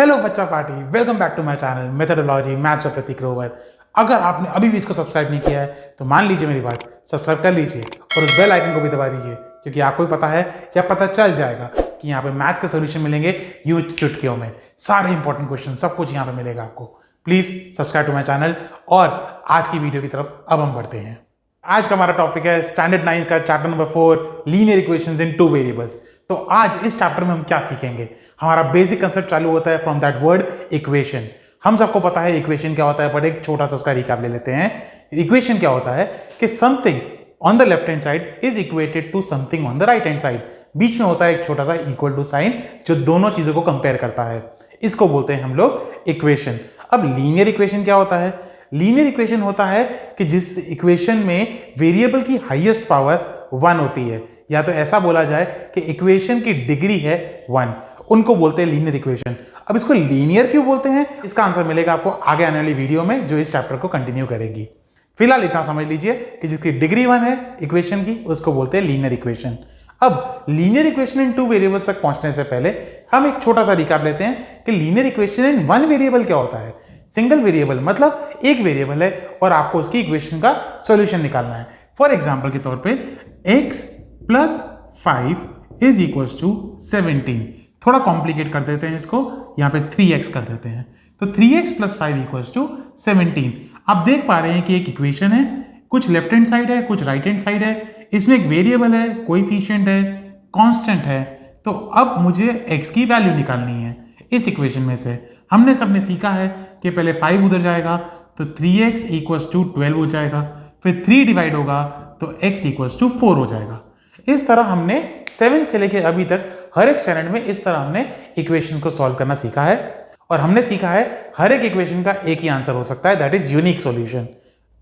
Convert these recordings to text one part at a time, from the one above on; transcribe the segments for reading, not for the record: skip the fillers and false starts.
Hello बच्चा पार्टी, welcome back to my channel methodology maths और प्रतीक ग्रोवर। अगर आपने अभी भी इसको सब्सक्राइब नहीं किया है तो मान लीजिए मेरी बात, सब्सक्राइब कर लीजिए और उस बेल आइकन को भी दबा दीजिए, क्योंकि आपको भी पता है या पता चल जाएगा कि यहाँ पे मैथ्स के सोल्यूशन मिलेंगे यूं चुटकियों में। सारे इंपॉर्टेंट क्वेश्चन सब कुछ यहाँ पे मिलेगा आपको। Please subscribe to my channel. और आज की वीडियो की तरफ अब हम बढ़ते हैं। आज का हमारा टॉपिक है स्टैंडर्ड 9 का चैप्टर नंबर 4, लीनियर इक्वेशंस इन टू वेरिएबल्स। तो आज इस चैप्टर में हम क्या सीखेंगे? हमारा बेसिक कंसेप्ट चालू होता है फ्रॉम दैट वर्ड इक्वेशन। हम सबको पता है इक्वेशन क्या होता है, बट एक छोटा सा उसका रिकैप ले लेते हैं। इक्वेशन क्या होता है कि something on the left hand side is equated to something on the right hand side. बीच में होता है एक छोटा सा इक्वल टू साइन जो दोनों चीजों को कंपेयर करता है। इसको बोलते हैं हम लोग इक्वेशन। अब लीनियर इक्वेशन क्या होता है? लीनियर इक्वेशन होता है कि जिस इक्वेशन में वेरिएबल की हाईएस्ट पावर 1 होती है, या तो ऐसा बोला जाए कि इक्वेशन की डिग्री है 1, उनको बोलते हैं लीनियर इक्वेशन। अब इसको लीनियर क्यों बोलते हैं, इसका आंसर मिलेगा आपको आगे आने वाली वीडियो में जो इस चैप्टर को कंटिन्यू करेगी। फिलहाल इतना समझ लीजिए कि जिसकी डिग्री 1 है इक्वेशन की, उसको बोलते हैं लीनियर इक्वेशन। अब लीनियर इक्वेशन इन 2 वेरिएबल्स तक पहुंचने से पहले हम एक छोटा सा रिकैप लेते हैं कि लीनियर इक्वेशन इन 1 वेरिएबल क्या होता है। सिंगल वेरिएबल मतलब एक वेरिएबल है और आपको उसकी इक्वेशन का सॉल्यूशन निकालना है। फॉर एग्जांपल के तौर पे x + 5 इज इक्वल्स टू 17। थोड़ा कॉम्प्लिकेट कर देते हैं इसको, यहाँ पे 3x कर देते हैं। तो 3x + 5 इक्वल्स टू 17। आप देख पा रहे हैं कि एक इक्वेशन है, कुछ लेफ्ट हैंड साइड है, कुछ राइट हैंड साइड है। इसमें एक वेरिएबल है, कोएफिशिएंट है, कांस्टेंट है। तो अब मुझे x की वैल्यू निकालनी है इस इक्वेशन में से। हमने सबने सीखा है कि पहले 5 उधर जाएगा तो 3x = 12 हो जाएगा, फिर 3 डिवाइड होगा तो x = 4 हो जाएगा। इस तरह हमने 7 से लेकर अभी तक हर एक चरण में इस तरह हमने इक्वेशंस को सॉल्व करना सीखा है। और हमने सीखा है हर एक इक्वेशन का एक ही आंसर हो सकता है, दैट इज यूनिक सॉल्यूशन।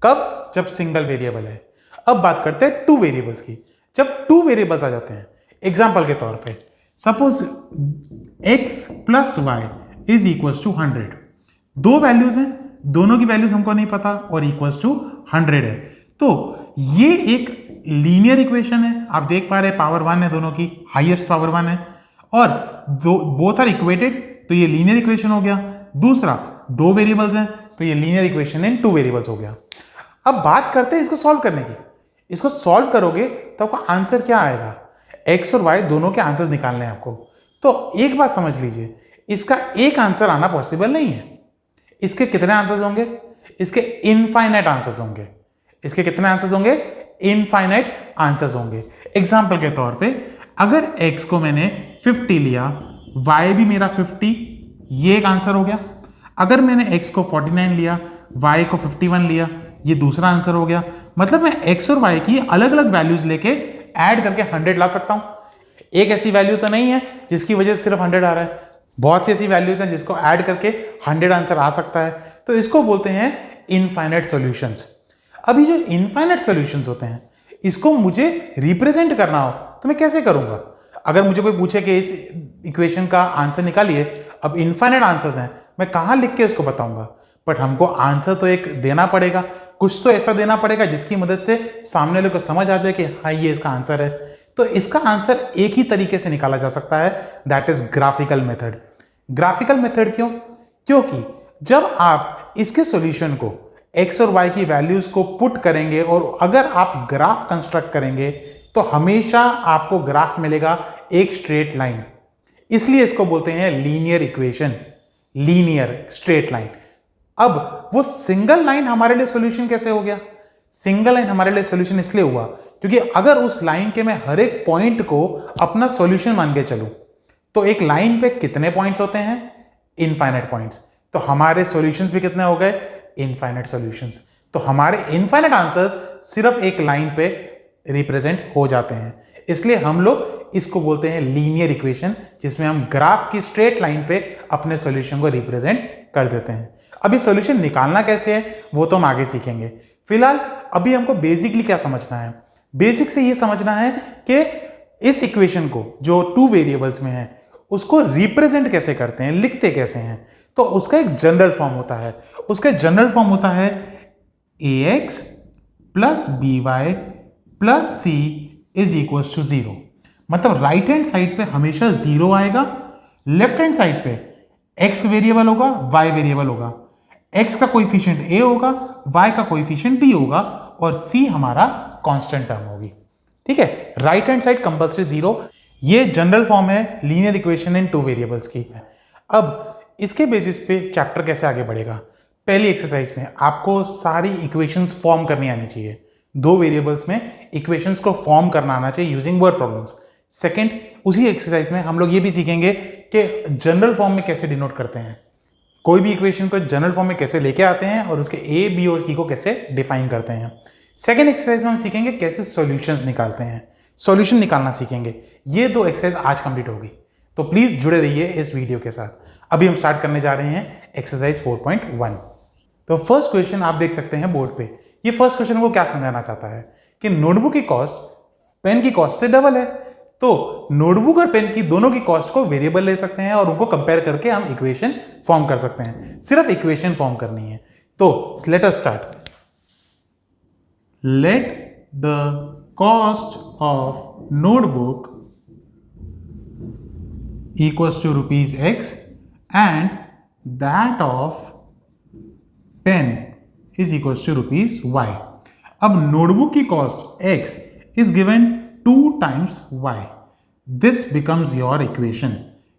कब? जब सिंगल वेरिएबल है। अब बात करते हैं 2 वेरिएबल्स की। जब 2 वेरिएबल्स आ जाते हैं, एग्जाम्पल के तौर पे suppose x + y is equals to 100। 2 values हैं, दोनों की वैल्यूज हमको नहीं पता और इक्वल्स टू 100 है। तो ये एक लीनियर इक्वेशन है। आप देख पा रहे हैं पावर 1 है दोनों की, हाईएस्ट पावर 1 है और बोथ आर इक्वेटेड, तो ये लीनियर इक्वेशन हो गया। दूसरा 2 वेरिएबल्स हैं तो ये लीनियर इक्वेशन इन 2 वेरिएबल्स हो गया। अब बात करते हैं इसको सॉल्व करने की। इसको सॉल्व करोगे तो आपका आंसर क्या आएगा? x और y दोनों के आंसर्स निकालने हैं आपको। तो एक बात समझ लीजिए, इसका एक आंसर आना पॉसिबल नहीं है। इसके कितने आंसर्स होंगे? इसके इनफाइनाइट आंसर्स होंगे। इसके कितने आंसर्स होंगे? इनफाइनाइट आंसर्स होंगे। एग्जांपल के तौर पे अगर x को मैंने 50 लिया, y भी मेरा 50, ये एक आंसर हो गया। अगर मैंने x को 49 लिया, y को 51 लिया, ये दूसरा आंसर हो गया। मतलब मैं x और y की अलग अलग वैल्यूज लेके ऐड करके 100 ला सकता हूं। एक ऐसी वैल्यू तो नहीं है जिसकी वजह से सिर्फ 100 आ रहा है। बहुत सी ऐसी वैल्यूज हैं जिसको ऐड करके 100 आंसर आ सकता है। तो इसको बोलते हैं इनफाइनाइट सॉल्यूशंस। अभी जो इनफाइनाइट सॉल्यूशंस होते हैं, इसको मुझे रिप्रेजेंट करना हो तो मैं कैसे करूंगा? अगर मुझे कोई पूछे कि इस इक्वेशन का आंसर निकालिए, अब इनफाइनाइट आंसर्स हैं, मैं कहां लिख के उसको बताऊंगा? बट हमको आंसर तो एक देना पड़ेगा, कुछ तो ऐसा देना पड़ेगा जिसकी मदद से सामने वाले को समझ आ जाए कि हाँ ये इसका आंसर है। तो इसका आंसर एक ही तरीके से निकाला जा सकता है, that is graphical method. Graphical method क्यों? क्योंकि जब आप इसके सॉल्यूशन को x और y की वैल्यूज को पुट करेंगे और अगर आप ग्राफ कंस्ट्रक्ट करेंगे तो हमेशा आपको ग्राफ मिलेगा एक स्ट्रेट लाइन। इसलिए इसको बोलते हैं linear equation, linear straight line. अब वो सिंगल लाइन हमारे लिए सॉल्यूशन कैसे हो गया? सिंगल लाइन हमारे लिए सॉल्यूशन इसलिए हुआ क्योंकि अगर उस लाइन के मैं हर एक पॉइंट को अपना सॉल्यूशन मान के चलूं तो एक लाइन पे कितने पॉइंट्स होते हैं? Infinite points. तो हमारे सॉल्यूशंस भी कितने हो गए? Infinite solutions. तो हमारे इनफाइनाइट आंसर्स सिर्फ एक लाइन पे रिप्रेजेंट हो जाते हैं। इसलिए हम लोग इसको बोलते हैं लीनियर इक्वेशन, जिसमें हम ग्राफ की स्ट्रेट लाइन पे अपने सॉल्यूशन को रिप्रेजेंट कर देते हैं। अभी सॉल्यूशन निकालना कैसे है वो तो हम आगे सीखेंगे। फिलहाल अभी हमको बेसिकली क्या समझना है? बेसिक से ये समझना है कि इस इक्वेशन को जो 2 वेरिएबल्स में है उसको रिप्रेजेंट कैसे करते हैं, लिखते कैसे हैं। तो उसका एक जनरल फॉर्म होता है। उसका जनरल फॉर्म होता है ax + by + c is equals to 0। मतलब राइट हैंड साइड पे हमेशा 0 आएगा, लेफ्ट हैंड साइड पे x वेरिएबल होगा, y वेरिएबल होगा, x का कोएफिशिएंट a होगा, y का कोएफिशिएंट b होगा और c हमारा कांस्टेंट टर्म होगी। ठीक है, राइट हैंड साइड कंपल्सरी 0। ये जनरल फॉर्म है लीनियर इक्वेशन इन 2 वेरिएबल्स की। अब इसके बेसिस पे चैप्टर कैसे आगे बढ़ेगा। पहली एक्सरसाइज में आपको सारी इक्वेशंस फॉर्म करनी आनी चाहिए। 2 वेरिएबल्स में इक्वेशंस को फॉर्म करना आना चाहिए यूजिंग वर्ड प्रॉब्लम्स। सेकंड, उसी एक्सरसाइज में हम लोग ये भी सीखेंगे कि जनरल फॉर्म में कैसे डिनोट करते हैं, कोई भी इक्वेशन को जनरल फॉर्म में कैसे लेके आते हैं और उसके ए, बी और सी को कैसे डिफाइन करते हैं। सेकेंड एक्सरसाइज में हम सीखेंगे कैसे सॉल्यूशंस निकालते हैं, सॉल्यूशन निकालना सीखेंगे। ये 2 एक्सरसाइज आज कंप्लीट होगी, तो प्लीज जुड़े रहिए इस वीडियो के साथ। अभी हम स्टार्ट करने जा रहे हैं एक्सरसाइज 4.1। तो फर्स्ट क्वेश्चन आप देख सकते हैं बोर्ड पे। ये फर्स्ट क्वेश्चन को क्या समझाना चाहता है कि नोटबुक की कॉस्ट पेन की कॉस्ट से डबल है, तो नोटबुक और पेन की दोनों की कॉस्ट को वेरिएबल ले सकते हैं और उनको कंपेयर करके हम इक्वेशन फॉर्म कर सकते हैं। सिर्फ इक्वेशन फॉर्म करनी है। तो let us start. Let the cost of notebook equals to ₹X and that of pen is equals to ₹Y। अब नोटबुक की cost X is given 2 times Y। This becomes your equation।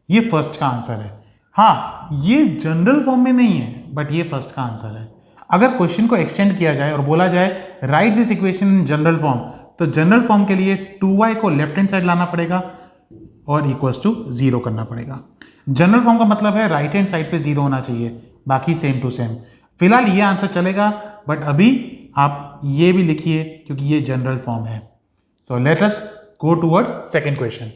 ये first का answer है। हाँ, ये general form में नहीं है, बट ये फर्स्ट का आंसर है। अगर क्वेश्चन को एक्सटेंड किया जाए और बोला जाए right this equation in general form, तो जनरल फॉर्म के लिए 2y को लेफ्ट हैंड साइड लाना पड़ेगा और इक्वल्स टू 0 करना पड़ेगा। जनरल फॉर्म का मतलब है राइट हैंड साइड पे 0 होना चाहिए, बाकी सेम टू सेम। फिलहाल ये आंसर चलेगा, बट अभी आप ये भी लिखिए क्योंकि ये जनरल फॉर्म है। So let us go towards second question.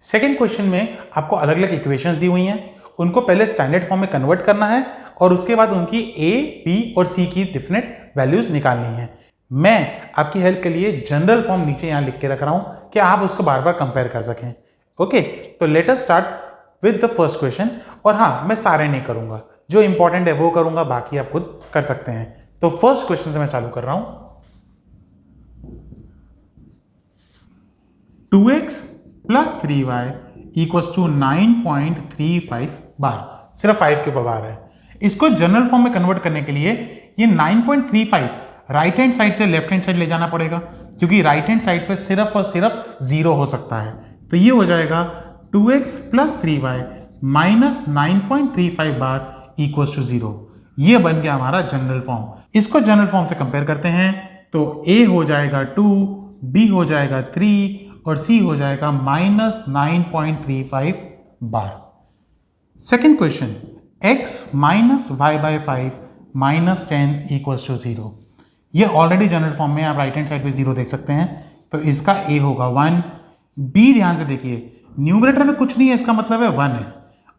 Second question में आपको अलग अलग इक्वेशंस दी हुई हैं, उनको पहले स्टैंडर्ड फॉर्म में कन्वर्ट करना है और उसके बाद उनकी ए, बी और सी की डिफरेंट वैल्यूज निकालनी है। मैं आपकी हेल्प के लिए जनरल फॉर्म नीचे यहाँ लिख के रख रहा हूँ कि आप उसको बार बार कंपेयर कर सकें। ओके, तो let us start with the first question. और हाँ, मैं सारे नहीं करूंगा, जो इंपॉर्टेंट है वो करूंगा, बाकी आप खुद कर सकते हैं। तो फर्स्ट क्वेश्चन से मैं चालू कर रहा हूं। 2x plus 3y equals to 9.35 बार। सिर्फ 5 के ऊपर बार है। इसको जनरल फॉर्म में कन्वर्ट करने के लिए ये 9.35 राइट हैंड साइड से लेफ्ट हैंड साइड ले जाना पड़ेगा, क्योंकि राइट हैंड साइड पे सिर्फ और सिर्फ 0 हो सकता है। तो ये हो जाएगा 2x प्लस 3y माइनस 9.35 बार इक्वल्स टू 0। ये बन गया हमारा जनरल फॉर्म। इसको जनरल फॉर्म से कंपेयर करते हैं तो a हो जाएगा 2, b हो जाएगा 3 और c हो जाएगा माइनस 9.35 बार। Second question, x minus y by 5 minus 10 equals to 0। ये ऑलरेडी जनरल फॉर्म में, आप राइट हैंड साइड पे 0 देख सकते हैं, तो इसका a होगा 1। b ध्यान से देखिए, न्यूमरेटर में कुछ नहीं है, इसका मतलब है 1 है,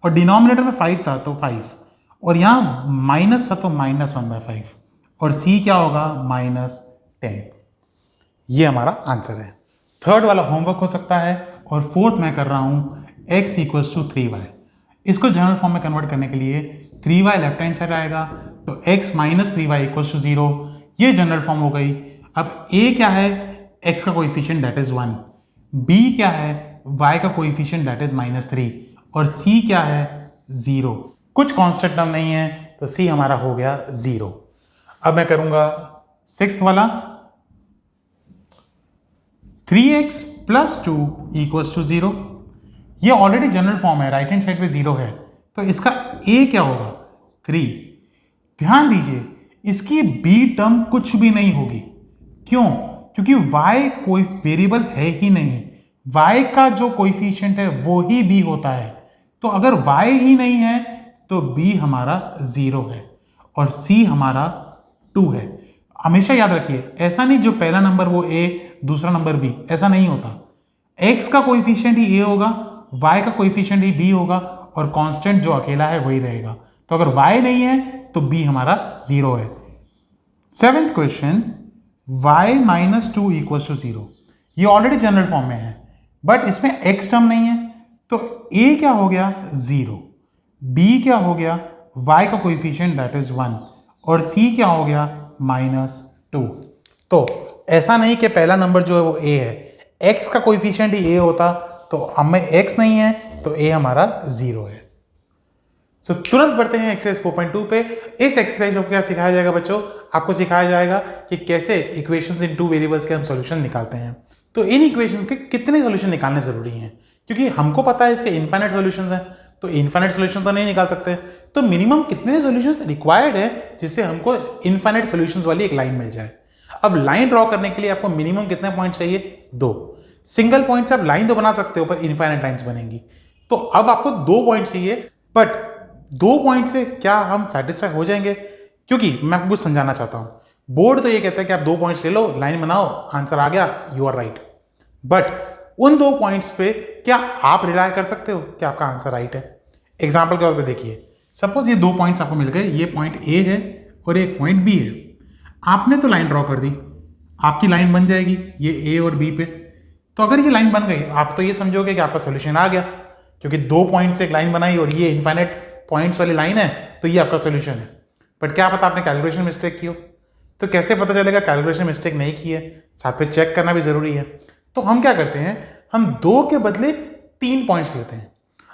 और डिनोमिनेटर में 5 था तो 5, और यहाँ माइनस था तो माइनस 1/5, और c क्या होगा माइनस 10। ये हमारा आंसर है। थर्ड वाला होमवर्क हो सकता है, और फोर्थ मैं कर रहा हूँ x इक्वल्स टू 3y। इसको जनरल फॉर्म में कन्वर्ट करने के लिए 3y लेफ्ट हैंड साइड आएगा, तो x minus 3y equals to 0। ये जनरल फॉर्म हो गई। अब a क्या है, x का कोएफिशिएंट दैट इज 1, b क्या है, y का कोएफिशिएंट दैट इज -3, और c क्या है 0। कुछ कांस्टेंट टर्म नहीं है, तो c हमारा हो गया 0। अब मैं करूंगा सिक्स्थ वाला, 3x प्लस 2 इक्वल्स टू 0। ये ऑलरेडी जनरल फॉर्म है, राइट हैंड साइड पे 0 है, तो इसका a क्या होगा 3। ध्यान दीजिए, इसकी b टर्म कुछ भी नहीं होगी। क्यों? क्योंकि y कोई वेरिएबल है ही नहीं, y का जो कोएफिशिएंट है वो ही b होता है। तो अगर y ही नहीं है तो b हमारा 0 है और c हमारा 2 है। हमेशा याद रखिए, ऐसा नहीं जो पहला नंबर वो a, दूसरा नंबर b, ऐसा नहीं होता। x का कोएफिशिएंट ही a होगा, y का कोएफिशिएंट ही b होगा, और कांस्टेंट जो अकेला है वही रहेगा। तो अगर y नहीं है तो b हमारा 0 है। Seventh question, y minus 2 equals to 0। ये ऑलरेडी जनरल फॉर्म में है, बट इसमें x टर्म नहीं है, तो a क्या हो गया 0, b क्या हो गया, y का कोएफिशिएंट दैट इज 1, और c क्या हो गया -2। तो ऐसा नहीं कि पहला नंबर जो है वो a है, x का कोएफिशिएंट ही a होता, तो हमें x नहीं है तो a हमारा 0 है। सो तुरंत बढ़ते हैं एक्सरसाइज 4.2 पे। इस एक्सरसाइज में क्या सिखाया जाएगा बच्चों, आपको सिखाया जाएगा कि कैसे इक्वेशंस इन टू वेरिएबल्स के हम सॉल्यूशन निकालते हैं। तो इन इक्वेशंस के कितने सॉल्यूशन निकालने जरूरी हैं, क्योंकि हमको पता है इसके इनफाइनाइट सॉल्यूशंस हैं, तो इनफाइनाइट सॉल्यूशन तो नहीं निकाल सकते, तो मिनिमम कितने सॉल्यूशंस रिक्वायर्ड है जिससे हमको इनफाइनाइट सॉल्यूशंस वाली एक लाइन मिल जाए। अब लाइन ड्रॉ करने के लिए आपको मिनिमम कितने पॉइंट चाहिए, 2। सिंगल पॉइंट से आप लाइन तो बना सकते हो पर इनफाइनाइट लाइन्स बनेंगी, तो अब आपको 2 पॉइंट चाहिए। बट 2 पॉइंट से क्या हम सेटिस्फाई हो जाएंगे, क्योंकि मैं आपको कुछ समझाना चाहता हूं। बोर्ड तो ये कहता है कि आप 2 पॉइंट्स ले लो, लाइन बनाओ, आंसर आ गया, यू आर राइट। बट उन 2 पॉइंट्स पे क्या आप रिलाय कर सकते हो कि आपका आंसर राइट है। एग्जाम्पल के तौर पे देखिए, सपोज ये 2 पॉइंट्स आपको मिल गए, ये पॉइंट ए है और एक पॉइंट बी है। आपने तो लाइन ड्रॉ कर दी, आपकी लाइन बन जाएगी ये ए और बी पे। तो अगर ये लाइन बन गई आप तो ये समझोगे कि आपका सोल्यूशन आ गया, क्योंकि 2 पॉइंट से एक लाइन बनाई और ये इनफाइनाइट पॉइंट्स वाली लाइन है, तो ये आपका सोल्यूशन है। बट क्या पता आपने कैलकुलेशन मिस्टेक की हो, तो कैसे पता चलेगा कैलकुलेशन मिस्टेक नहीं की है, साथ में चेक करना भी जरूरी है। तो हम क्या करते हैं, हम 2 के बदले 3 पॉइंट्स लेते हैं।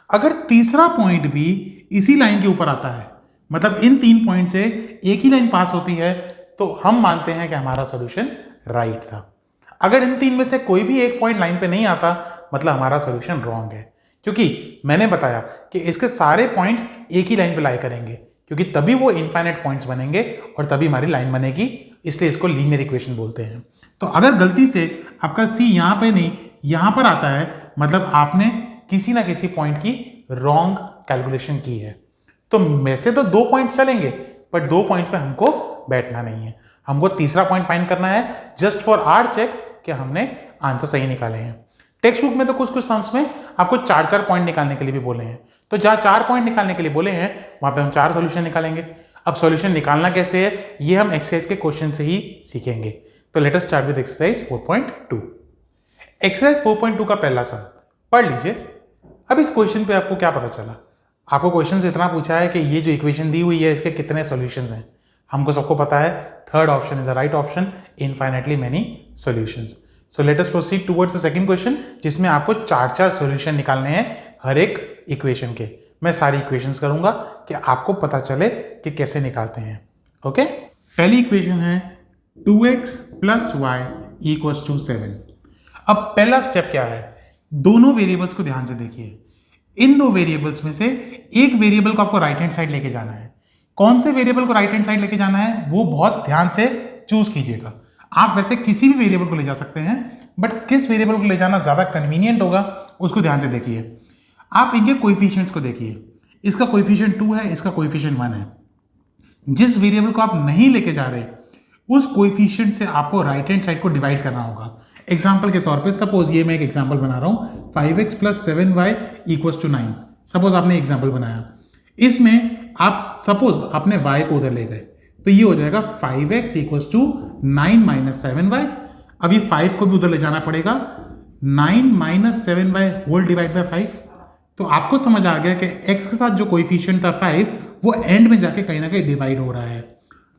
अगर तीसरा पॉइंट भी इसी लाइन के ऊपर आता है, मतलब इन 3 पॉइंट से एक ही लाइन पास होती है, तो हम मानते हैं कि हमारा सोल्यूशन राइट था। अगर इन 3 में से कोई भी एक पॉइंट लाइन पे नहीं आता, मतलब हमारा सोल्यूशन रॉन्ग है, क्योंकि मैंने बताया कि इसके सारे पॉइंट्स एक ही लाइन पे लाई करेंगे, क्योंकि तभी वो इनफाइनाइट पॉइंट्स बनेंगे और तभी हमारी लाइन बनेगी, इसलिए इसको लीनियर इक्वेशन बोलते हैं। तो अगर गलती से आपका सी यहाँ पे नहीं यहाँ पर आता है, मतलब आपने किसी ना किसी पॉइंट की रॉन्ग कैलकुलेशन की है। तो वैसे तो 2 पॉइंट चलेंगे, बट 2 पॉइंट पे हमको बैठना नहीं है, हमको तीसरा पॉइंट फाइंड करना है, जस्ट फॉर आवर चेक कि हमने आंसर सही निकाले हैं। टेक्स्ट बुक में तो कुछ सम्स में आपको 4-4 पॉइंट निकालने के लिए भी बोले हैं, तो जहां 4 पॉइंट निकालने के लिए बोले हैं वहां पे हम 4 सॉल्यूशन निकालेंगे। अब सॉल्यूशन निकालना कैसे है, ये हम एक्सरसाइज के क्वेश्चन से ही सीखेंगे। तो let us start with exercise 4.2। Exercise 4.2 का पहला सम पढ़ लीजिए। अब इस क्वेश्चन पे आपको क्या पता चला, आपको क्वेश्चन से इतना पूछा है कि ये जो इक्वेशन दी हुई है इसके कितने सॉल्यूशंस हैं। हमको सबको पता है third option is the right option, infinitely many solutions. So let us proceed towards the second question, जिसमें आपको 4-4 सॉल्यूशन निकालने हैं हर एक इक्वेशन के। मैं सारी इक्वेशंस करूंगा कि आपको पता चले कि कैसे निकालते हैं। ओके, पहली इक्वेशन है 2x + y = 7। अब पहला स्टेप क्या है, दोनों वेरिएबल्स को ध्यान से देखिए। इन 2 वेरिएबल्स में से एक वेरिएबल को आपको राइट हैंड साइड लेके जाना है। कौन से वेरिएबल को राइट हैंड साइड लेके जाना है वो बहुत ध्यान से चूज कीजिएगा। आप वैसे किसी भी वेरिएबल को ले जा सकते हैं, बट किस वेरिएबल को ले जाना ज्यादा कन्वीनियंट होगा उसको ध्यान से देखिए। आप इनके कोएफिशिएंट्स को देखिए, इसका कोएफिशिएंट 2 है, इसका कोएफिशिएंट 1 है। जिस वेरिएबल को आप नहीं लेके जा रहे उस कोएफिशिएंट से आपको राइट हैंड साइड को डिवाइड करना होगा। एग्जाम्पल के तौर पे सपोज ये मैं एक एग्जाम्पल बना रहा हूँ, 5x + 7y = 9। सपोज आपने एग्जाम्पल बनाया, इसमें आप सपोज आपने y को उधर ले गए, तो ये हो जाएगा 5x = 9 - 7y। अब ये 5 को भी उधर ले जाना पड़ेगा, 9 - 7y होल डिवाइड बाय 5। तो आपको समझ आ गया कि x के साथ जो कोएफिशिएंट था 5 वो एंड में जाके कहीं ना कहीं डिवाइड हो रहा है।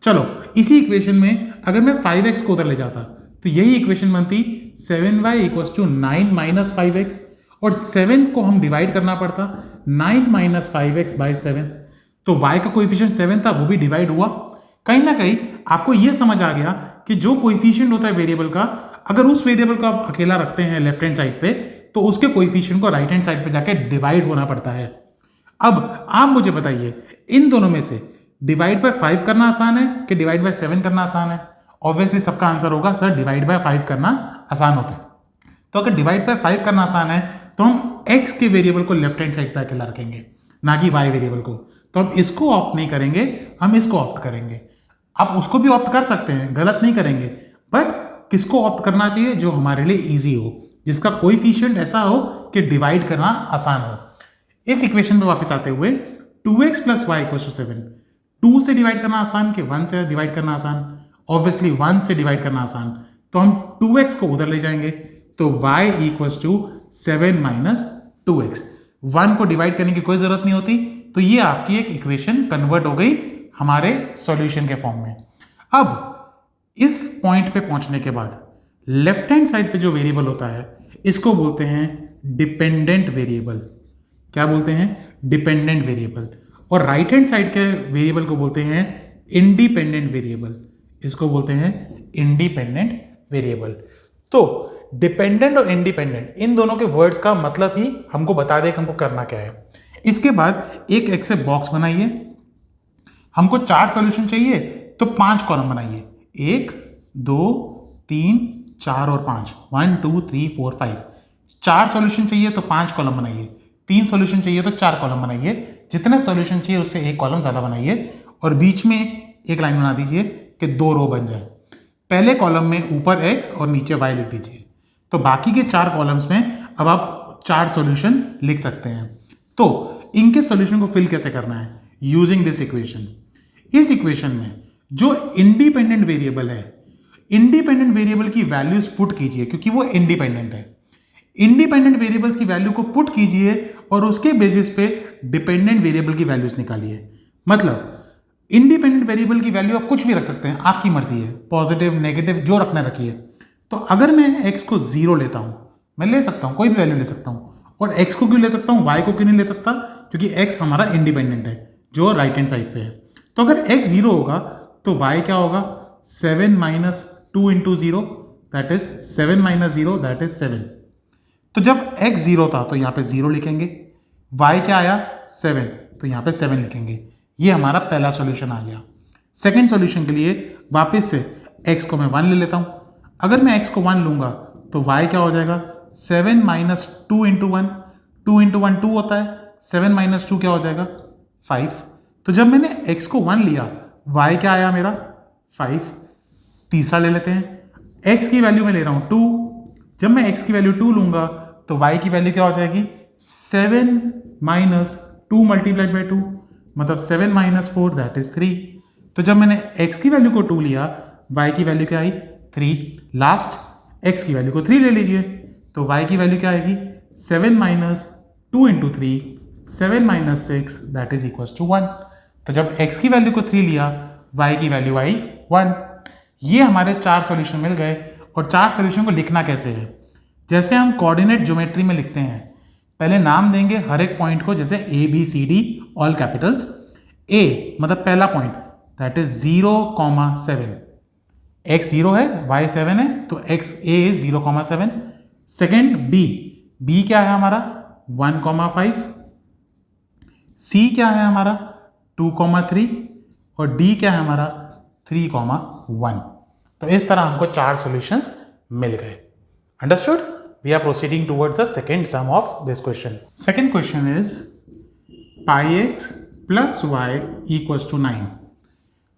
चलो इसी इक्वेशन में अगर मैं 5x को उधर ले जाता तो यही इक्वेशन बनती 7y = 9 - 5x, और 7 को हम डिवाइड करना पड़ता 9 - 5x / 7। तो y का कोएफिशिएंट 7 था, वो भी डिवाइड हुआ। कहीं ना कहीं आपको यह समझ आ गया कि जो कोएफिशिएंट होता है वेरिएबल का, अगर उस वेरिएबल को आप अकेला रखते हैं लेफ्ट हैंड साइड पे, तो उसके कोएफिशिएंट को राइट हैंड साइड पे जाके डिवाइड होना पड़ता है। अब आप मुझे बताइए इन दोनों में से डिवाइड बाय 5 करना आसान है कि डिवाइड बाय 7 करना आसान है? ऑब्वियसली सबका आंसर होगा सर डिवाइड बाय 5 करना आसान होता है। तो अगर डिवाइड बाय 5 करना आसान है तो हम x के वेरिएबल को लेफ्ट हैंड साइड पे अकेला रखेंगे, ना कि y वेरिएबल को। तो हम इसको ऑप्ट नहीं करेंगे, हम इसको ऑप्ट करेंगे। आप उसको भी ऑप्ट कर सकते हैं, गलत नहीं करेंगे, बट किसको ऑप्ट करना चाहिए जो हमारे लिए इजी हो, जिसका कोएफिशिएंट ऐसा हो कि डिवाइड करना आसान हो। इस इक्वेशन पे वापस आते हुए 2x + y = 7, 2 से डिवाइड करना आसान कि 1 से डिवाइड करना आसान? ऑब्वियसली 1 से डिवाइड करना आसान, तो हम 2x को उधर ले जाएंगे, तो y = 7 - 2x। 1 को डिवाइड करने की कोई जरूरत नहीं होती, तो ये आपकी एक इक्वेशन कन्वर्ट हो गई हमारे सॉल्यूशन के फॉर्म में। अब इस पॉइंट पे पहुंचने के बाद लेफ्ट हैंड साइड पे जो वेरिएबल होता है इसको बोलते हैं डिपेंडेंट वेरिएबल। क्या बोलते हैं? Dependent variable. और राइट हैंड साइड के वेरिएबल को बोलते हैं इंडिपेंडेंट वेरिएबल, इसको बोलते हैं इंडिपेंडेंट वेरिएबल। तो डिपेंडेंट और इंडिपेंडेंट इन दोनों के वर्ड्स का मतलब ही हमको बता दे कि हमको करना क्या है। इसके बाद एक एक्स से बॉक्स बनाइए, हमको 4 सॉल्यूशन चाहिए तो 5 कॉलम बनाइए, 1 2 3 4 और 5, 1 2 3 4 5। 4 सॉल्यूशन चाहिए तो 5 कॉलम बनाइए, 3 सॉल्यूशन चाहिए तो 4 कॉलम बनाइए, जितने सॉल्यूशन चाहिए उससे एक कॉलम ज़्यादा बनाइए और बीच में एक लाइन बना दीजिए कि 2 रो बन जाए। पहले कॉलम में ऊपर x और नीचे y लिख दीजिए। तो बाकी के 4 कॉलम्स में अब आप 4 सॉल्यूशन लिख सकते हैं। तो इनके सॉल्यूशन को फिल कैसे करना है? Using this equation. इस इक्वेशन में जो इंडिपेंडेंट वेरिएबल है, इंडिपेंडेंट वेरिएबल की वैल्यूज पुट कीजिए क्योंकि वो इंडिपेंडेंट है। इंडिपेंडेंट वेरिएबल्स की वैल्यू को पुट कीजिए और उसके बेसिस पे डिपेंडेंट वेरिएबल की वैल्यूज निकालिए। मतलब इंडिपेंडेंट वेरिएबल की वैल्यू आप कुछ भी रख सकते हैं, आपकी मर्जी है, पॉजिटिव नेगेटिव जो रखना रखिए। तो अगर मैं x को 0 लेता हूं, मैं ले सकता हूं, कोई भी वैल्यू ले सकता हूं। और x को क्यों ले सकता हूं, y को क्यों नहीं ले सकता? क्योंकि x हमारा इंडिपेंडेंट है जो राइट हैंड साइड पे है। तो अगर x 0 होगा तो y क्या होगा? 7 minus 2 into 0 that is 7 minus 0 that is 7। तो जब x 0 था तो यहाँ पे 0 लिखेंगे, y क्या आया? 7, तो यहाँ पे 7 लिखेंगे। ये हमारा पहला सॉल्यूशन आ गया। सेकंड सॉल्यूशन के लिए वापस से x को मैं 1 ले लेता हूँ। अगर मैं x को 1 लूंगा तो y क्या हो जाएगा? 7 माइनस 2 इंटू 1, 2 इंटू 1 2 होता है, 7 माइनस 2 क्या हो जाएगा? 5। तो जब मैंने x को 1 लिया, y क्या आया मेरा? 5। तीसरा ले लेते हैं, x की वैल्यू मैं ले रहा हूँ 2। जब मैं x की वैल्यू 2 लूंगा तो y की वैल्यू क्या हो जाएगी? 7 माइनस 2 मल्टीप्लाइड बाई 2, मतलब 7 माइनस 4 दैट इज 3। तो जब मैंने x की वैल्यू को 2 लिया, y की वैल्यू क्या आई? 3। लास्ट x की वैल्यू को 3 ले लीजिए, तो y की वैल्यू क्या आएगी? 7 minus 2 into 3, 7 minus 6 that is equal to 1। तो जब x की वैल्यू को 3 लिया, y की वैल्यू आई 1। ये हमारे 4 सॉल्यूशन मिल गए। और 4 सॉल्यूशन को लिखना कैसे है? जैसे हम कोऑर्डिनेट ज्योमेट्री में लिखते हैं, पहले नाम देंगे हर एक पॉइंट को, जैसे A B C D all capitals. A मतलब पहला पॉइंट दैट इज 0,7, x 0 है y 7 है तो x a is 0,7। Second b क्या है हमारा? 1,5। c क्या है हमारा? 2,3 और d क्या है हमारा? 3,1। तो इस तरह हमको 4 सॉल्यूशंस मिल गए। Understood? We are proceeding towards the second sum of this question. Second question is pi x plus y equals to 9.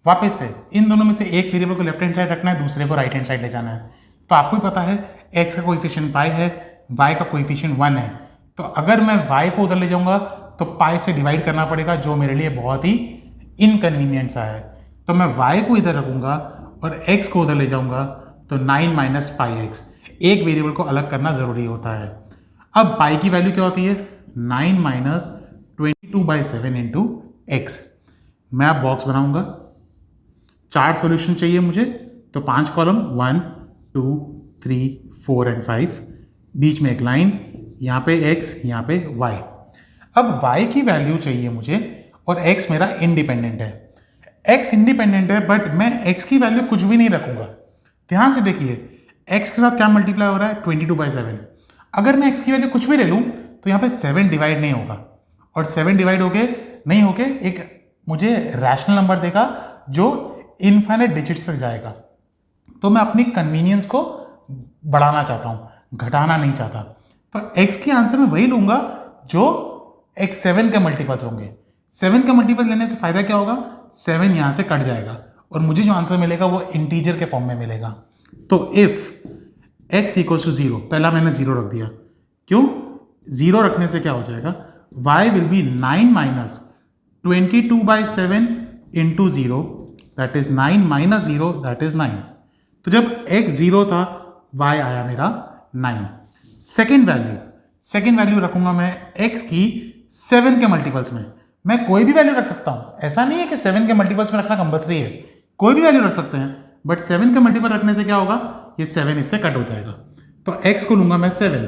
वापस से इन दोनों में से एक वेरिएबल को लेफ्ट हैंड साइड रखना है, दूसरे को राइट हैंड साइड ले जाना है। तो आपको ही पता है x का कोएफिशिएंट पाई है, y का कोएफिशिएंट 1 है। तो अगर मैं y को उधर ले जाऊंगा तो पाई से डिवाइड करना पड़ेगा, जो मेरे लिए बहुत ही इनकन्वीनियंट सा है। तो मैं y को इधर रखूंगा और x को उधर ले जाऊंगा, तो 9 माइनस पाई एक्स। एक वेरिएबल को अलग करना जरूरी होता है। अब पाई की वैल्यू क्या होती है? 9 माइनस 22/7 इंटू एक्स। मैं अब बॉक्स बनाऊंगा, 4 सॉल्यूशन चाहिए मुझे, तो 5 कॉलम 1 2 3 4 एंड 5, बीच में एक लाइन, यहाँ पे x यहाँ पे y। अब y की वैल्यू चाहिए मुझे और x मेरा इंडिपेंडेंट है। x इंडिपेंडेंट है बट मैं x की वैल्यू कुछ भी नहीं रखूंगा। ध्यान से देखिए, x के साथ क्या मल्टीप्लाई हो रहा है? 22/7। अगर मैं x की वैल्यू कुछ भी ले लूँ तो यहाँ पे 7 डिवाइड नहीं होगा, और 7 डिवाइड होके नहीं होके एक मुझे रैशनल नंबर देगा जो इनफाइनाइट डिजिट्स तक जाएगा। तो मैं अपनी कन्वीनियंस को बढ़ाना चाहता हूँ, घटाना नहीं चाहता। तो x की आंसर मैं वही लूंगा जो x 7 के मल्टीपल्स होंगे। 7 का मल्टीपल लेने से फायदा क्या होगा? 7 यहाँ से कट जाएगा और मुझे जो आंसर मिलेगा वो इंटीजर के फॉर्म में मिलेगा। तो इफ x इक्वल्स टू 0, पहला मैंने 0 रख दिया। क्यों? 0 रखने से क्या हो जाएगा? y will be 9 minus 22/7 into 0 that is 9 minus 0 that is 9। तो जब x 0 था, y आया मेरा 9। सेकेंड वैल्यू रखूंगा मैं x की 7 के मल्टीपल्स में। मैं कोई भी वैल्यू रख सकता हूं, ऐसा नहीं है कि 7 के मल्टीपल्स में रखना कंपल्सरी है, कोई भी वैल्यू रख सकते हैं। बट 7 का मल्टीपल रखने से क्या होगा? ये 7 इससे कट हो जाएगा। तो x को लूंगा मैं 7,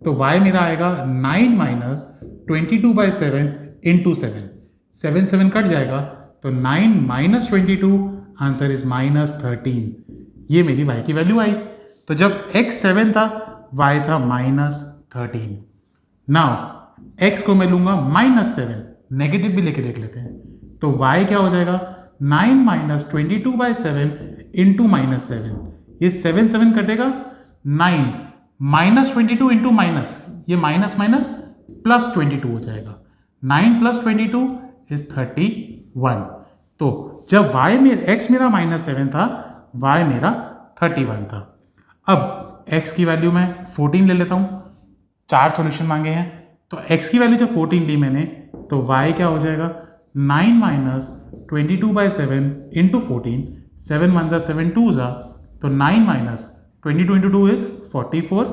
तो y मेरा आएगा 9 माइनस 22/7 इंटू 7। 7 7 कट जाएगा, तो 9 माइनस 22, आंसर इज माइनस 13। ये मेरी y की वैल्यू आई। तो जब x 7 था, y था माइनस 13। नाउ x को मैं लूंगा माइनस 7, नेगेटिव भी लेके देख लेते हैं, तो y क्या हो जाएगा, 9 माइनस 22/7 इंटू माइनस 7। ये 7 7 कटेगा, 9 माइनस 22 इंटू माइनस, ये माइनस माइनस प्लस 22 हो जाएगा। 9 प्लस 22 इज 31। तो जब y में x मेरा माइनस 7 था, y मेरा 31 था। अब x की वैल्यू मैं 14 ले लेता हूँ, 4 सॉल्यूशन मांगे हैं, तो x की वैल्यू जब 14 ली मैंने, तो y क्या हो जाएगा, 9 माइनस 22/7 इंटू 14, 7 1 जा 7 2 जा, तो 9 minus 22 into 2 is 44,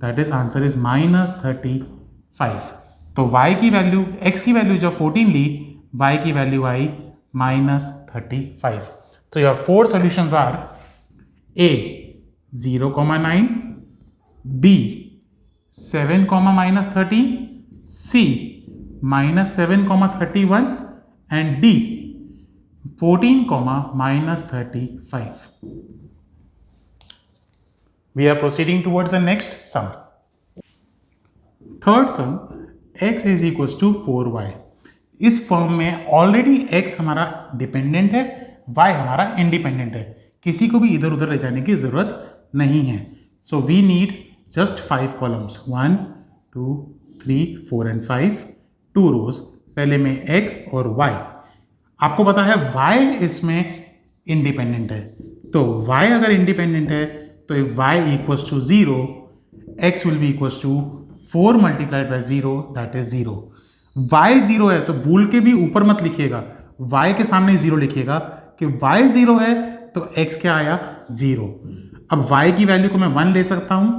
that is answer is minus 35। तो y की वैल्यू, x की वैल्यू जब 14 ली, y की वैल्यू आई माइनस 35। तो your 4 solutions are A 0,9, B 7, minus 13, C minus 7,31 and D 14, minus 35. We are proceeding towards the next sum. Third sum, x is equals to 4y. इस form में already x हमारा dependent है, y हमारा independent है, किसी को भी इधर उधर ले जाने की जरूरत नहीं है। So we need just 5 columns, 1 2 3 4 and 5, 2 rows. पहले में x और y, आपको पता है y इसमें इंडिपेंडेंट है, तो y अगर इंडिपेंडेंट है तो if y equals to 0, x will be equals to 4 multiplied by 0, that is 0. y 0 है तो भूल के भी ऊपर मत लिखिएगा, y के सामने 0 लिखिएगा कि y 0 है तो x क्या आया, 0। अब y की वैल्यू को मैं 1 ले सकता हूं,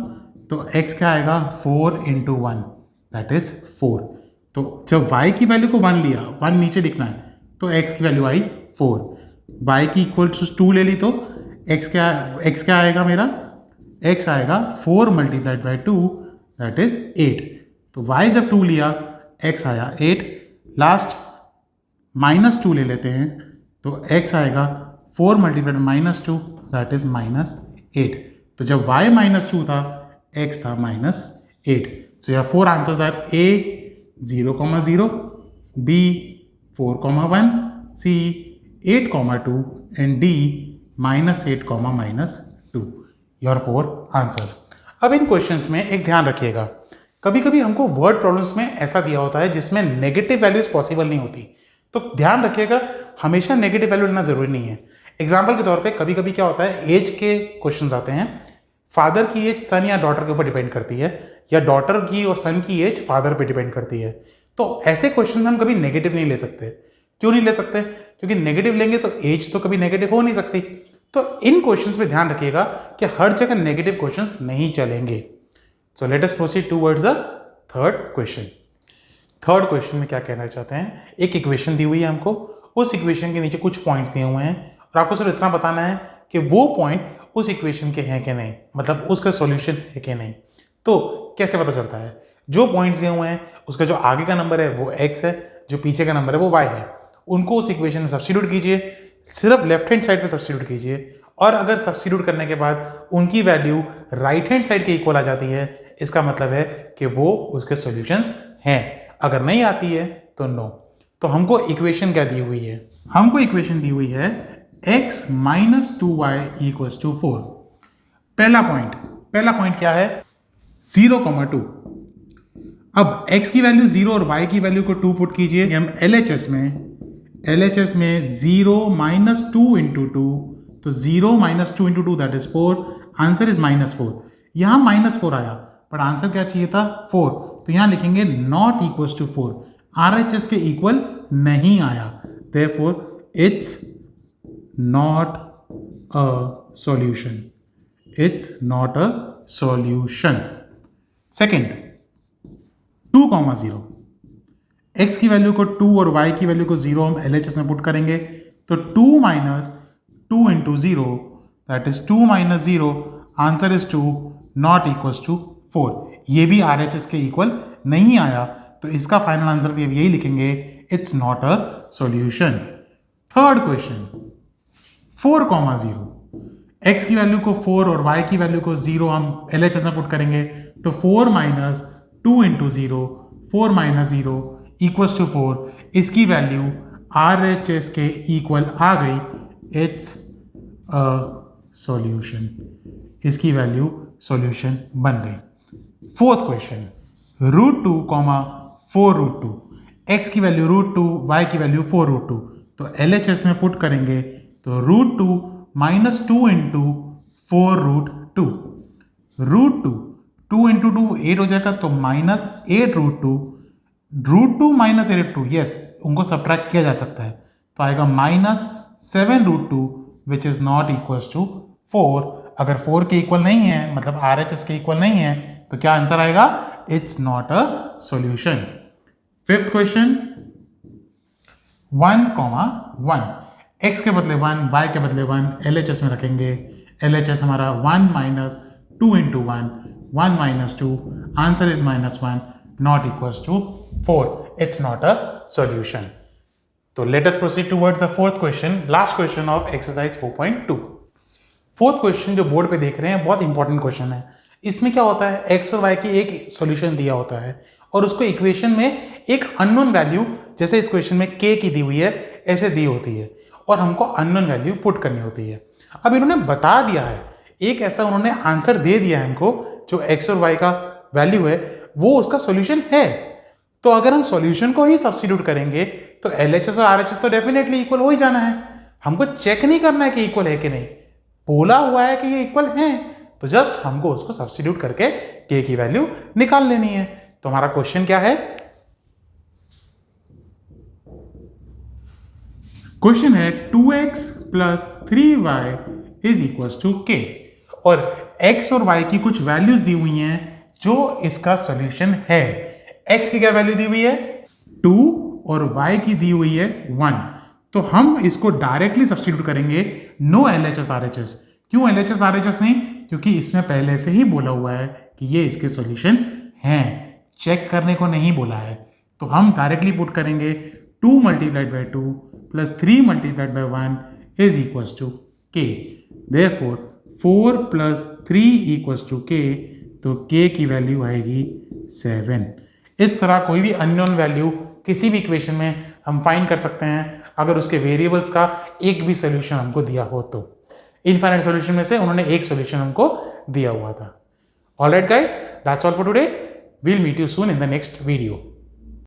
तो x क्या आएगा, 4 इंटू 1, दैट इज 4। तो जब y की वैल्यू को 1 लिया, 1 नीचे लिखना है, तो x की वैल्यू आई 4। y की इक्वल टू 2 ले ली, तो x क्या आएगा मेरा, x आएगा 4 मल्टीप्लाइड बाई 2, दैट इज 8। तो y जब 2 लिया, x आया 8। लास्ट माइनस 2 ले लेते हैं, तो x आएगा 4 multiplied minus 2, that is minus 8। तो जब y माइनस 2 था, x था minus 8। So your 4 answers are A 0,0, B 4,1, C 8,2 and D -8, -2, your 4 answers. अब इन क्वेश्चंस में एक ध्यान रखिएगा, कभी कभी हमको वर्ड प्रॉब्लम्स में ऐसा दिया होता है जिसमें नेगेटिव वैल्यूज पॉसिबल नहीं होती, तो ध्यान रखिएगा हमेशा नेगेटिव वैल्यू लेना जरूरी नहीं है। एग्जाम्पल के तौर पे कभी कभी क्या होता है, एज के क्वेश्चंस आते हैं, फादर की एज सन या डॉटर के ऊपर डिपेंड करती है, या डॉटर की और सन की एज फादर पे डिपेंड करती है। तो ऐसे क्वेश्चन हम कभी नेगेटिव नहीं ले सकते। क्यों नहीं ले सकते? क्योंकि नेगेटिव लेंगे तो एज तो कभी नेगेटिव हो नहीं सकती। तो इन क्वेश्चंस में ध्यान रखिएगा कि हर जगह नेगेटिव क्वेश्चंस नहीं चलेंगे। So let us proceed towards the third question. Third question में क्या कहना चाहते हैं, एक इक्वेशन दी हुई है हमको, उस इक्वेशन के नीचे कुछ पॉइंट्स दिए हुए हैं और आपको सिर्फ इतना बताना है कि वो पॉइंट उस इक्वेशन के हैं कि नहीं, मतलब उसका सॉल्यूशन है कि नहीं। तो कैसे पता चलता है, जो पॉइंट्स दिए हुए हैं उसका जो आगे का नंबर है वो x है, जो पीछे का नंबर है वो y है, उनको उस इक्वेशन में सब्स्टिट्यूट कीजिए, सिर्फ लेफ्ट हैंड साइड पे सब्स्टिट्यूट कीजिए, और अगर सब्स्टिट्यूट करने के बाद उनकी वैल्यू राइट हैंड साइड के इक्वल आ जाती है, इसका मतलब है कि वो उसके सॉल्यूशंस हैं। अगर नहीं आती है तो नो। तो हमको इक्वेशन क्या दी हुई है, हमको इक्वेशन दी हुई है x - 2y = 4। पहला पॉइंट क्या है, 0,2। अब x की वैल्यू 0 और y की वैल्यू को 2 पुट कीजिए। हम LHS में 0 - 2 × 2, तो 0 - 2 × 2 दैट इज 4, आंसर इज -4। यहाँ -4 आया बट आंसर क्या चाहिए था, 4, तो यहाँ लिखेंगे नॉट इक्वल्स टू 4, RHS के इक्वल नहीं आया, therefore it's not a solution, it's not a solution. Second 2,0, x की वैल्यू को 2 और y की वैल्यू को 0 हम LHS में पुट करेंगे, तो 2 - 2 × 0 that is 2 - 0, answer is 2, not equals to 4। ये भी RHS के इक्वल नहीं आया, तो इसका फाइनल आंसर भी अब यही लिखेंगे, it's not a solution. Third question, 4,0 x की वैल्यू को 4 और y की वैल्यू को 0 हम LHS में पुट करेंगे, तो 4 minus 2 into 0, 4 minus 0 equals to 4। इसकी वैल्यू RHS के इक्वल आ गई, इट्स अ सॉल्यूशन। इसकी वैल्यू सॉल्यूशन बन गई। फोर्थ क्वेश्चन, √2, 4√2, x की वैल्यू √2, y की वैल्यू 4√2, तो LHS में पुट करेंगे तो √2 माइनस 2 इंटू 4√2, √2 2 इंटू 2 8 हो जाएगा, तो माइनस 8√2, √2 माइनस 8√2, यस उनको सब्ट्रैक्ट किया जा सकता है, तो आएगा minus 7√2 which is not equals to 4। अगर 4 के इक्वल नहीं है, मतलब RHS के इक्वल नहीं है, तो क्या आंसर आएगा, it's not a solution. Fifth question, 1,1, x के बदले 1, y के बदले 1, LHS में रखेंगे। LHS हमारा 1 minus 2 into 1, 1 minus 2, answer is -1, not equals to 4, it's not a solution. तो let us proceed towards the fourth question, last question of exercise 4.2। Fourth question जो board पे देख रहे हैं बहुत इंपॉर्टेंट क्वेश्चन है। इसमें क्या होता है, x और y की एक सॉल्यूशन दिया होता है और उसको इक्वेशन में एक अननोन वैल्यू, जैसे इस क्वेश्चन में k की दी हुई है, ऐसे दी होती है और हमको अननोन वैल्यू पुट करनी होती है। अब इन्होंने बता दिया है, एक ऐसा उन्होंने आंसर दे दिया है हमको, जो x और y का वैल्यू है वो उसका सॉल्यूशन है। तो अगर हम सॉल्यूशन को ही सब्स्टिट्यूट करेंगे तो LHS और RHS तो डेफिनेटली इक्वल हो ही जाना है। हमको चेक नहीं करना है कि इक्वल है कि नहीं, बोला हुआ है कि ये इक्वल है, तो जस्ट हमको उसको सब्स्टिट्यूट करके k की वैल्यू निकाल लेनी है। तो हमारा क्वेश्चन क्या है, क्वेश्चन है 2x plus 3y is equal to k, और x और y की कुछ वैल्यूज दी हुई हैं जो इसका सॉल्यूशन है। x की क्या वैल्यू दी हुई है 2 और y की दी हुई है 1, तो हम इसको डायरेक्टली सब्स्टिट्यूट करेंगे, नो LHS RHS। क्यों LHS RHS नहीं, क्योंकि इसमें पहले से ही बोला हुआ है कि ये इसके सॉल्यूशन हैं, चेक करने को नहीं बोला है। तो हम डायरेक्टली पुट करेंगे 2 multiplied by 2 plus 3 multiplied by 1 is equals to k। Therefore 4 plus 3 equals to k, तो k की वैल्यू आएगी 7। इस तरह कोई भी अननोन वैल्यू किसी भी इक्वेशन में हम फाइंड कर सकते हैं अगर उसके वेरिएबल्स का एक भी सोल्यूशन हमको दिया हो तो। इनफाइनाइट सॉल्यूशन में से उन्होंने एक सॉल्यूशन हमको दिया हुआ था। Alright guys, that's all for today. We'll meet you soon in the next video.